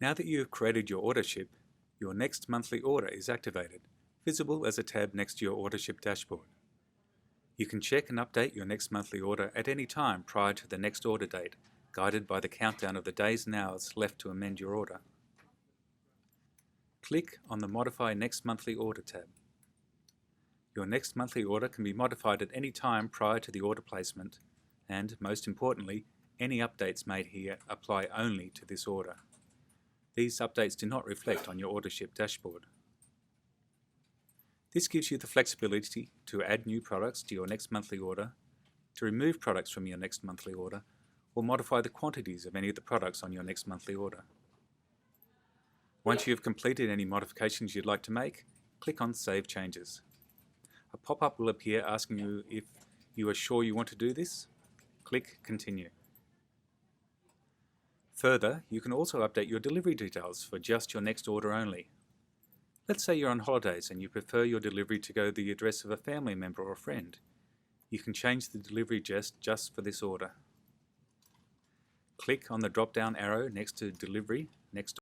Now that you have created your Autoship, your next monthly order is activated, visible as a tab next to your Autoship dashboard. You can check and update your next monthly order at any time prior to the next order date, guided by the countdown of the days and hours left to amend your order. Click on the Modify Next Monthly Order tab. Your next monthly order can be modified at any time prior to the order placement, and, most importantly, any updates made here apply only to this order. These updates do not reflect on your Autoship dashboard. This gives you the flexibility to add new products to your next monthly order, to remove products from your next monthly order, or modify the quantities of any of the products on your next monthly order. Once you have completed any modifications you'd like to make, click on Save Changes. A pop-up will appear asking you if you are sure you want to do this. Click Continue. Further, you can also update your delivery details for just your next order only. Let's say you're on holidays and you prefer your delivery to go to the address of a family member or a friend. You can change the delivery address just for this order. Click on the drop-down arrow next to Delivery, Next